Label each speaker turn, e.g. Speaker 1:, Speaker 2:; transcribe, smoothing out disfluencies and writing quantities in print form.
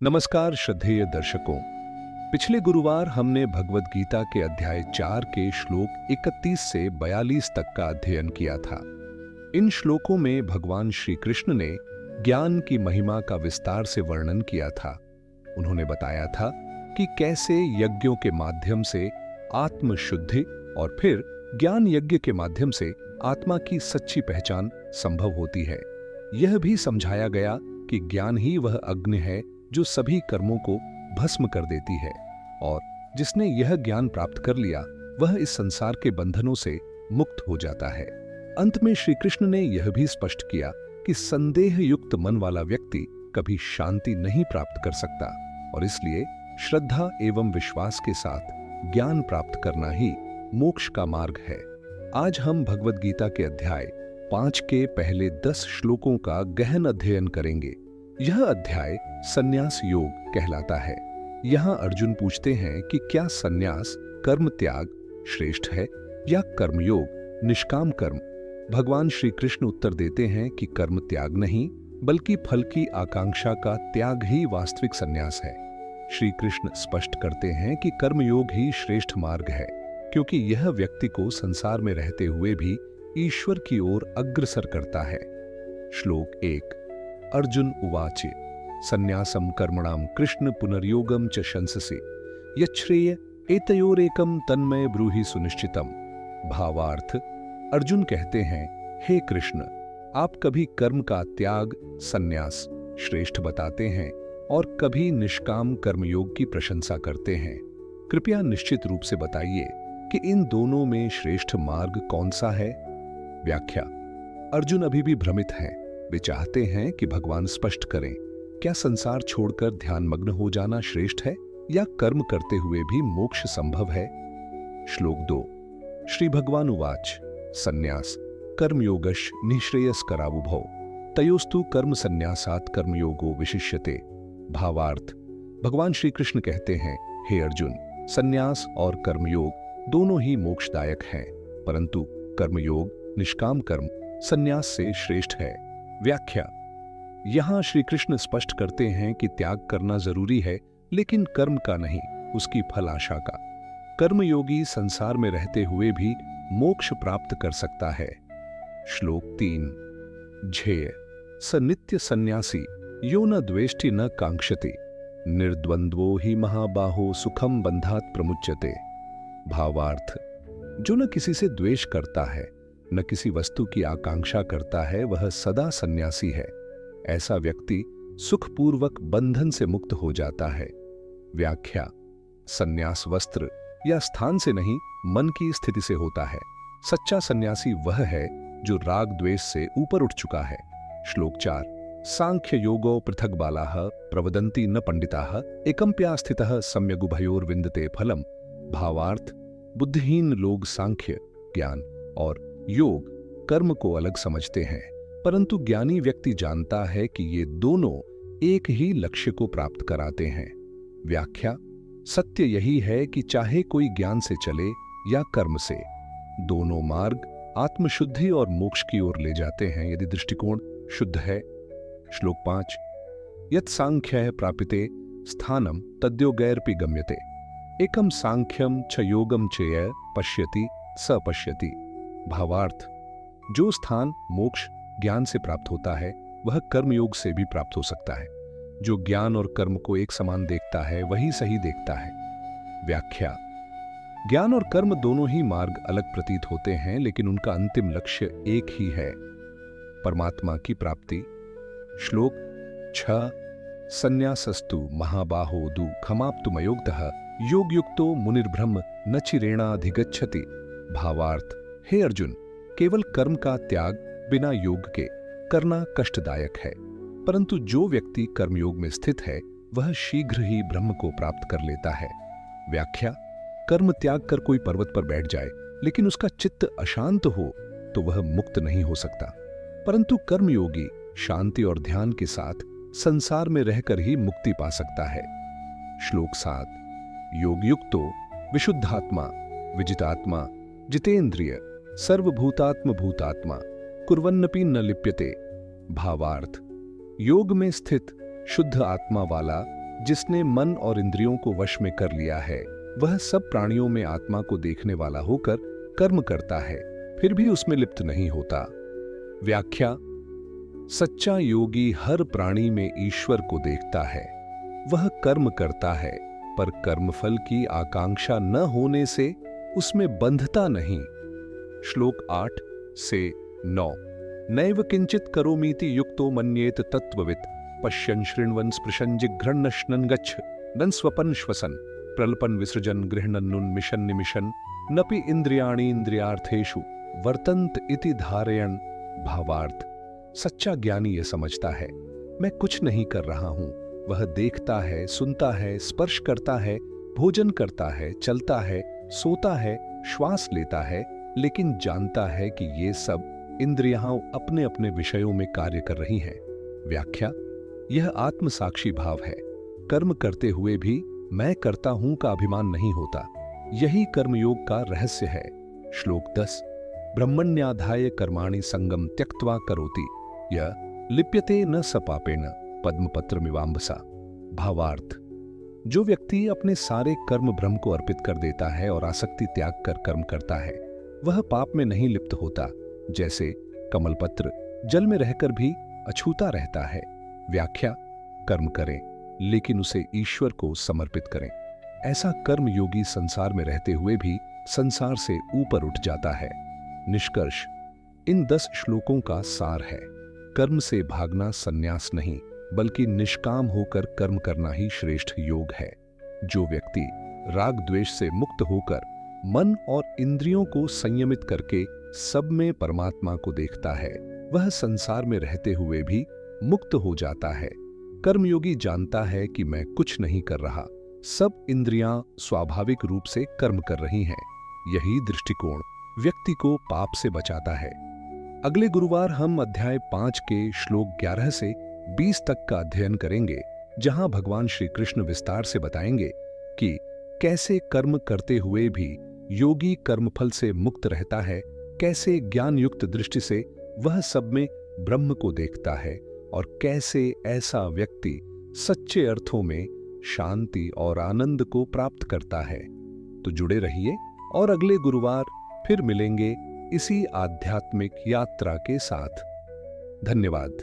Speaker 1: नमस्कार श्रद्धेय दर्शकों। पिछले गुरुवार हमने भगवद गीता के अध्याय 4 के श्लोक 31 से 42 तक का अध्ययन किया था। इन श्लोकों में भगवान श्री कृष्ण ने ज्ञान की महिमा का विस्तार से वर्णन किया था। उन्होंने बताया था कि कैसे यज्ञों के माध्यम से आत्मशुद्धि और फिर ज्ञान यज्ञ के माध्यम से आत्मा की सच्ची पहचान संभव होती है। यह भी समझाया गया कि ज्ञान ही वह अग्नि है जो सभी कर्मों को भस्म कर देती है, और जिसने यह ज्ञान प्राप्त कर लिया वह इस संसार के बंधनों से मुक्त हो जाता है। अंत में श्री कृष्ण ने यह भी स्पष्ट किया कि संदेह युक्त मन वाला व्यक्ति कभी शांति नहीं प्राप्त कर सकता, और इसलिए श्रद्धा एवं विश्वास के साथ ज्ञान प्राप्त करना ही मोक्ष का मार्ग है। आज हम भगवद गीता के अध्याय 5 के पहले 10 श्लोकों का गहन अध्ययन करेंगे। यह अध्याय संन्यास योग कहलाता है। यहाँ अर्जुन पूछते हैं कि क्या संन्यास कर्म त्याग श्रेष्ठ है या कर्मयोग निष्काम कर्म। भगवान श्री कृष्ण उत्तर देते हैं कि कर्म त्याग नहीं बल्कि फल की आकांक्षा का त्याग ही वास्तविक संन्यास है। श्री कृष्ण स्पष्ट करते हैं कि कर्मयोग ही श्रेष्ठ मार्ग है, क्योंकि यह व्यक्ति को संसार में रहते हुए भी ईश्वर की ओर अग्रसर करता है। श्लोक 1। अर्जुन उवाच संन्यासम कर्मणाम कृष्ण पुनर्योगम च शंससि यच्छ्रेय एतयोरेकम तन्मय ब्रूहि सुनिश्चितम। भावार्थ, अर्जुन कहते हैं, हे कृष्ण, आप कभी कर्म का त्याग संन्यास श्रेष्ठ बताते हैं और कभी निष्काम कर्मयोग की प्रशंसा करते हैं। कृपया निश्चित रूप से बताइए कि इन दोनों में श्रेष्ठ मार्ग कौन सा है। व्याख्या। अर्जुन अभी भी भ्रमित हैं। वे चाहते हैं कि भगवान स्पष्ट करें, क्या संसार छोड़कर ध्यान मग्न हो जाना श्रेष्ठ है या कर्म करते हुए भी मोक्ष संभव है। श्लोक 2। श्री भगवान उवाच संन्यास कर्मयोगश निःश्रेयस्करावुभौ तयोस्तु कर्म संन्यासात् कर्मयोगो विशिष्यते। भावार्थ, भगवान श्री कृष्ण कहते हैं, हे अर्जुन, संन्यास और कर्मयोग दोनों ही मोक्षदायक हैं, परंतु कर्मयोग निष्काम कर्म संन्यास से श्रेष्ठ है। व्याख्या। यहां श्री कृष्ण स्पष्ट करते हैं कि त्याग करना जरूरी है, लेकिन कर्म का नहीं, उसकी फल आशा का। कर्मयोगी संसार में रहते हुए भी मोक्ष प्राप्त कर सकता है। श्लोक 3। झेय स नित्य सन्यासी यो न द्वेष्टि न कांक्षति निर्द्वंद्वो ही महाबाहो सुखम बंधात प्रमुच्यते। भावार्थ, जो न किसी से द्वेष करता है न किसी वस्तु की आकांक्षा करता है, वह सदा सन्यासी है। ऐसा व्यक्ति सुखपूर्वक बंधन से मुक्त हो जाता है। व्याख्या। सन्यास वस्त्र या स्थान से नहीं, मन की स्थिति से होता है। सच्चा सन्यासी वह है जो राग द्वेष से ऊपर उठ चुका है। श्लोक 4। सांख्य योगो पृथक बालाः प्रवदन्ति न पंडिताः एकम्प्यास्थितः सम्यगुभयोर्विन्दते फलम। भावार्थ, बुद्धिहीन लोग सांख्य ज्ञान और योग कर्म को अलग समझते हैं, परंतु ज्ञानी व्यक्ति जानता है कि ये दोनों एक ही लक्ष्य को प्राप्त कराते हैं। व्याख्या। सत्य यही है कि चाहे कोई ज्ञान से चले या कर्म से, दोनों मार्ग आत्मशुद्धि और मोक्ष की ओर ले जाते हैं, यदि दृष्टिकोण शुद्ध है। श्लोक 5। यत् सांख्यः प्रापिते स्थानम तद्योगैरपि गम्यते एकम सांख्यम च योगम चेय पश्यति स पश्यति। भावार्थ, जो स्थान मोक्ष ज्ञान से प्राप्त होता है वह कर्मयोग से भी प्राप्त हो सकता है। जो ज्ञान और कर्म को एक समान देखता है वही सही देखता है। व्याख्या। ज्ञान और कर्म दोनों ही मार्ग अलग प्रतीत होते हैं, लेकिन उनका अंतिम लक्ष्य एक ही है, परमात्मा की प्राप्ति। श्लोक 6। संन्यासस्तु महाबाहो दु खमाप्तुमयोक्तः योगयुक्तो मुनिर्ब्रह्म न चिरेणाधिगच्छति। भावार्थ, हे अर्जुन, केवल कर्म का त्याग बिना योग के करना कष्टदायक है, परंतु जो व्यक्ति कर्मयोग में स्थित है वह शीघ्र ही ब्रह्म को प्राप्त कर लेता है। व्याख्या। कर्म त्याग कर कोई पर्वत पर बैठ जाए लेकिन उसका चित्त अशांत हो तो वह मुक्त नहीं हो सकता, परंतु कर्मयोगी शांति और ध्यान के साथ संसार में रहकर ही मुक्ति पा सकता है। श्लोक 7। योगयुक्तो विशुद्धात्मा विजितात्मा जितेंद्रिय सर्वभूतात्म भूतात्मा कुर्वन्नपि न लिप्यते। भावार्थ, योग में स्थित शुद्ध आत्मा वाला जिसने मन और इंद्रियों को वश में कर लिया है, वह सब प्राणियों में आत्मा को देखने वाला होकर कर्म करता है, फिर भी उसमें लिप्त नहीं होता। व्याख्या: सच्चा योगी हर प्राणी में ईश्वर को देखता है। वह कर्म करता है, पर कर्मफल की आकांक्षा न होने से उसमें बंधता नहीं। श्लोक 8 से 9। नैव किंचित करोमीति युक्तो मन्येत तत्त्ववित् पश्यन् शृण्वन् स्पृशन् जिघ्रन् नश्नन् गच्छ नन् स्वपन् श्वसन् प्रल्पन् विसृजन् गृह्णन् उन्मिषन् निमिषन् नपि इंद्रियाणि इंद्रियार्थेषु वर्तन्त इति धारयन्। भावार्थ: सच्चा ज्ञानी यह समझता है, मैं कुछ नहीं कर रहा हूं। वह देखता है, सुनता है, स्पर्श करता है, भोजन करता है, चलता है, सोता है, श्वास लेता है, लेकिन जानता है कि ये सब इंद्रियां अपने अपने विषयों में कार्य कर रही हैं। व्याख्या: यह आत्मसाक्षी भाव है। कर्म करते हुए भी मैं करता हूं का अभिमान नहीं होता। यही कर्मयोग का रहस्य है। श्लोक 10। ब्रह्मण्याधाय कर्माणि संगम त्यक्त्वा करोति यः लिप्यते न स पापेन पद्मपत्रमिवाम्भसा। भावार्थ: जो व्यक्ति अपने सारे कर्म ब्रह्म को अर्पित कर देता है और आसक्ति त्याग कर कर्म करता है, वह पाप में नहीं लिप्त होता। जैसे कमलपत्र जल में रहकर भी अछूता रहता है। व्याख्या: कर्म करें, लेकिन उसे ईश्वर को समर्पित करें। ऐसा कर्म योगी संसार में रहते हुए भी संसार से ऊपर उठ जाता है। निष्कर्ष: इन 10 श्लोकों का सार है, कर्म से भागना संन्यास नहीं, बल्कि निष्काम होकर कर्म करना ही श्रेष्ठ योग है। जो व्यक्ति राग द्वेष से मुक्त होकर मन और इंद्रियों को संयमित करके सब में परमात्मा को देखता है, वह संसार में रहते हुए भी मुक्त हो जाता है। कर्मयोगी जानता है कि मैं कुछ नहीं कर रहा, सब इंद्रियां स्वाभाविक रूप से कर्म कर रही हैं। यही दृष्टिकोण व्यक्ति को पाप से बचाता है। अगले गुरुवार हम अध्याय 5 के श्लोक 11 से 20 तक का अध्ययन करेंगे, जहां भगवान श्री कृष्ण विस्तार से बताएंगे कि कैसे कर्म करते हुए भी योगी कर्मफल से मुक्त रहता है, कैसे ज्ञान युक्त दृष्टि से वह सब में ब्रह्म को देखता है, और कैसे ऐसा व्यक्ति सच्चे अर्थों में शांति और आनंद को प्राप्त करता है। तो जुड़े रहिए और अगले गुरुवार फिर मिलेंगे इसी आध्यात्मिक यात्रा के साथ। धन्यवाद।